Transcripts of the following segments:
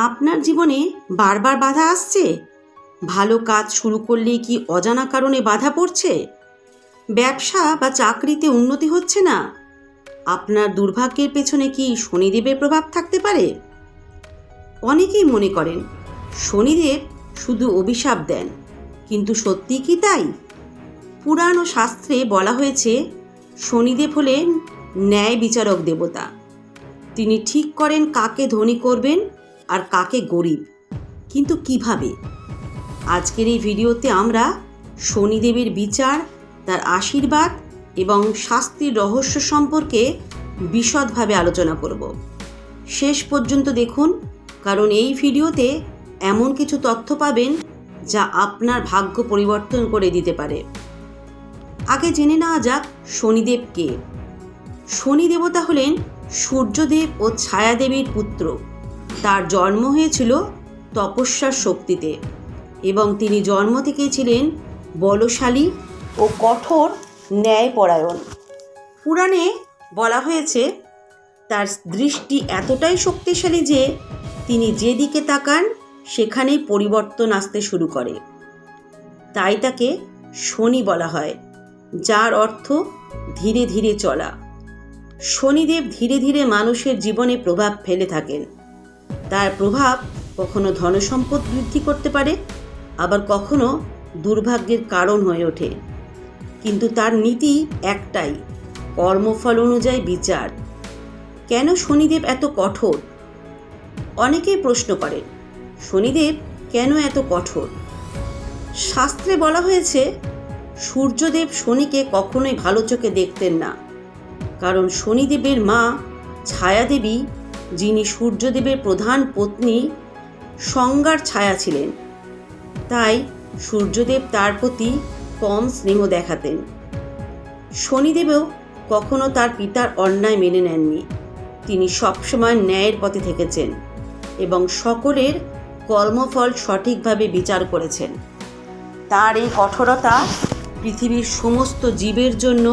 আপনার জীবনে বারবার বাধা আসছে? ভালো কাজ শুরু করলেই কি অজানা কারণে বাধা পড়ছে? ব্যবসা বা চাকরিতে উন্নতি হচ্ছে না? আপনার দুর্ভাগ্যের পেছনে কি শনিদেবের প্রভাব থাকতে পারে? অনেকেই মনে করেন শনিদেব শুধু অভিশাপ দেন, কিন্তু সত্যি কি তাই? পুরাণ ও শাস্ত্রে বলা হয়েছে শনিদেব হলেন ন্যায় বিচারক দেবতা। তিনি ঠিক করেন কাকে ধনী করবেন আর কাকে গরিব। কিন্তু কিভাবে? আজকের এই ভিডিওতে আমরা শনিদেবের বিচার, তার আশীর্বাদ এবং শাস্তির রহস্য সম্পর্কে বিশদভাবে আলোচনা করব। শেষ পর্যন্ত দেখুন, কারণ এই ভিডিওতে এমন কিছু তথ্য পাবেন যা আপনার ভাগ্য পরিবর্তন করে দিতে পারে। আগে জেনে নেওয়া যাক শনিদেব কে। শনি দেবতা হলেন সূর্যদেব ও ছায়াদেবীর পুত্র। তার জন্ম হয়েছিল তপস্যার শক্তিতে এবং তিনি জন্ম থেকেই ছিলেন বলশালী ও কঠোর ন্যায়পরায়ণ। পুরাণে বলা হয়েছে তার দৃষ্টি এতটাই শক্তিশালী যে তিনি যেদিকে তাকান সেখানেই পরিবর্তন আসতে শুরু করে। তাই তাকে শনি বলা হয়, যার অর্থ ধীরে ধীরে চলা। শনিদেব ধীরে ধীরে মানুষের জীবনে প্রভাব ফেলে থাকেন। তার প্রভাব কখনো ধনসম্পদ বৃদ্ধি করতে পারে, আবার কখনো দুর্ভাগ্যের কারণ হয়ে ওঠে। কিন্তু তার নীতি একটাই, কর্মফল অনুযায়ী বিচার। কেন শনিদেব এত কঠোর? অনেকেই প্রশ্ন করেন শনিদেব কেন এত কঠোর। শাস্ত্রে বলা হয়েছে সূর্যদেব শনিকে কখনোই ভালো চোখে দেখতেন না, কারণ শনিদেবের মা ছায়াদেবী, যিনি সূর্যদেবের প্রধান পত্নী, সংজ্ঞার ছায়া ছিলেন। তাই সূর্যদেব তার প্রতি কম স্নেহ দেখাতেন। শনিদেবও কখনো তার পিতার অন্যায় মেনে নেননি। তিনি সবসময় ন্যায়ের পথে থেকেছেন এবং সকলের কর্মফল সঠিকভাবে বিচার করেছেন। তার এই কঠোরতা পৃথিবীর সমস্ত জীবের জন্য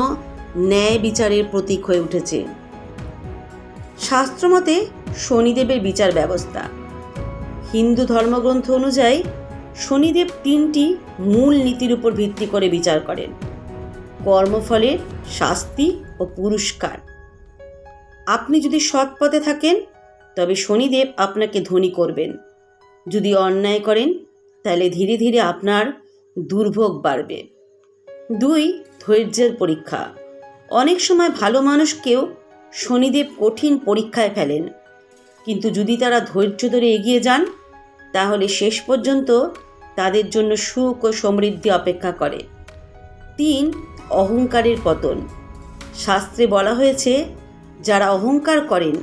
ন্যায় বিচারের প্রতীক হয়ে উঠেছে। শাস্ত্রমতে শনিদেবের বিচার ব্যবস্থা। হিন্দু ধর্মগ্রন্থ অনুযায়ী শনিদেব 3টি মূল নীতির উপর ভিত্তি করে বিচার করেন: কর্মফলের, শাস্তি ও পুরস্কার। আপনি যদি সৎ পথে থাকেন তবে শনিদেব আপনাকে ধনী করবেন। যদি অন্যায় করেন তাহলে ধীরে ধীরে আপনার দুর্ভোগ বাড়বে। 2. ধৈর্যের পরীক্ষা। অনেক সময় ভালো মানুষকেও শনিদেব কঠিন পরীক্ষায় ফেলেন, কিন্তু যদি তারা ধৈর্য ধরে এগিয়ে যান তাহলে শেষ পর্যন্ত তাদের জন্য সুখ ও সমৃদ্ধি অপেক্ষা করে। 3. অহংকারের পতন। শাস্ত্রে বলা হয়েছে যারা অহংকার করেন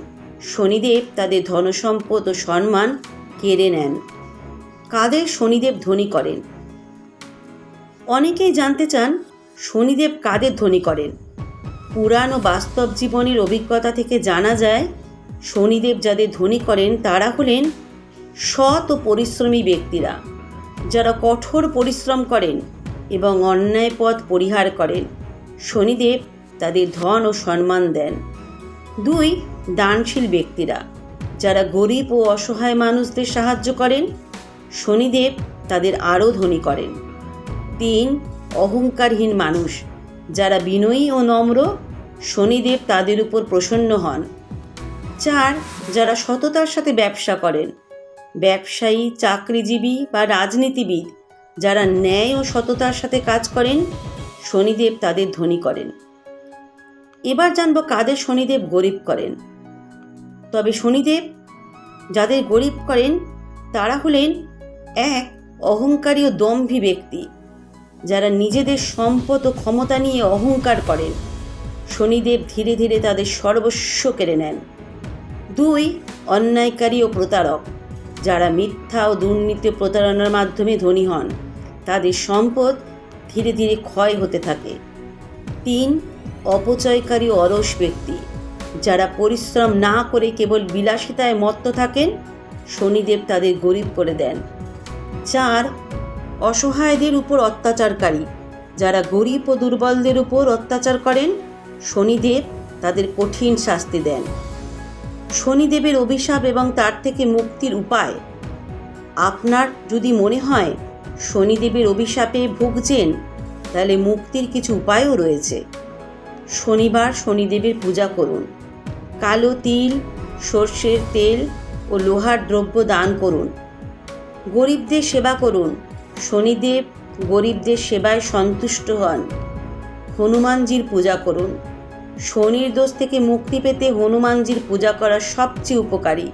শনিদেব তাদের ধনসম্পদ ও সম্মান কেড়ে নেন। কাদের শনিদেব ধনী করেন? অনেকেই জানতে চান শনিদেব কাদের ধনী করেন। পুরাণ ও বাস্তব জীবনের অভিজ্ঞতা থেকে জানা যায় শনিদেব যাদের ধনী করেন তারা হলেন সৎ ও পরিশ্রমী ব্যক্তিরা, যারা কঠোর পরিশ্রম করেন এবং অন্যায় পথ পরিহার করেন। শনিদেব তাদের ধন ও সম্মান দেন। 2. দানশীল ব্যক্তিরা, যারা গরিব ও অসহায় মানুষদের সাহায্য করেন। শনিদেব তাদের আরও ধনী করেন। 3. অহংকারহীন মানুষ, যারা বিনয়ী ও নম্র। শনিদেব তাদের উপর প্রসন্ন হন। 4. যারা সততার সাথে ব্যবসা করেন। ব্যবসায়ী, চাকরিজীবী বা রাজনীতিবিদ যারা ন্যায় ও সততার সাথে কাজ করেন শনিদেব তাদের ধনী করেন। এবার জানব কাদের শনিদেব গরিব করেন। তবে শনিদেব যাদের গরিব করেন তারা হলেন 1. অহংকারী ও দম্ভী ব্যক্তি, যারা নিজেদের সম্পদ ও ক্ষমতা নিয়ে অহংকার করেন। শনিদেব ধীরে ধীরে তাদের সর্বস্ব কেড়ে নেন। 2. অন্যায়কারী ও প্রতারক, যারা মিথ্যা ও দুর্নীতি প্রতারণার মাধ্যমে ধনী হন। তাদের সম্পদ ধীরে ধীরে ক্ষয় হতে থাকে। 3. অপচয়কারী ও অলস ব্যক্তি, যারা পরিশ্রম না করে কেবল বিলাসিতায় মত্ত থাকেন। শনিদেব তাদের গরিব করে দেন। 4. অসহায়দের উপর অত্যাচারকারী, যারা গরিব ও দুর্বলদের উপর অত্যাচার করেন। শনিদেব তাদের কঠিন শাস্তি দেন। শনিদেবের অভিশাপ এবং তার থেকে মুক্তির উপায়। আপনার যদি মনে হয় শনিদেবের অভিশাপে ভুগছেন, তাহলে মুক্তির কিছু উপায়ও রয়েছে। শনিবার শনিদেবের পূজা করুন। কালো তিল, সর্ষের তেল ও লোহার দ্রব্য দান করুন। গরিবদের সেবা করুন। শনিদেব গরিবদের সেবায় সন্তুষ্ট হন। হনুমানজির পূজা করুন। শনির দোষ থেকে মুক্তি পেতে হনুমানজির পূজা করা সবচেয়ে উপকারী।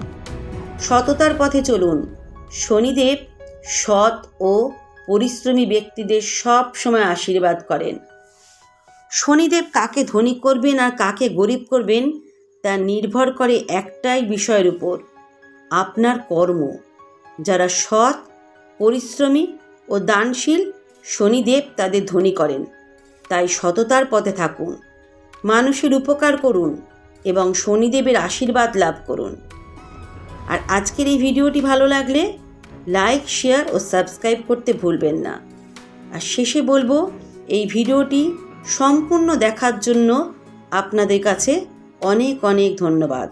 সততার পথে চলুন। শনিদেব সৎ ও পরিশ্রমী ব্যক্তিদের সব সময় আশীর্বাদ করেন। শনিদেব কাকে ধনী করবেন আর কাকে গরিব করবেন তা নির্ভর করে একটাই বিষয়ের উপর, আপনার কর্ম। যারা সৎ, পরিশ্রমী ও দানশীল, শনিদেব তাদের ধনী করেন। তাই সততার পথে থাকুন, মানুষের উপকার করুন এবং শনিদেবের আশীর্বাদ লাভ করুন। আর আজকের এই ভিডিওটি ভালো লাগলে লাইক, শেয়ার ও সাবস্ক্রাইব করতে ভুলবেন না। আর শেষে বলবো, এই ভিডিওটি সম্পূর্ণ দেখার জন্য আপনাদের কাছে অনেক অনেক ধন্যবাদ।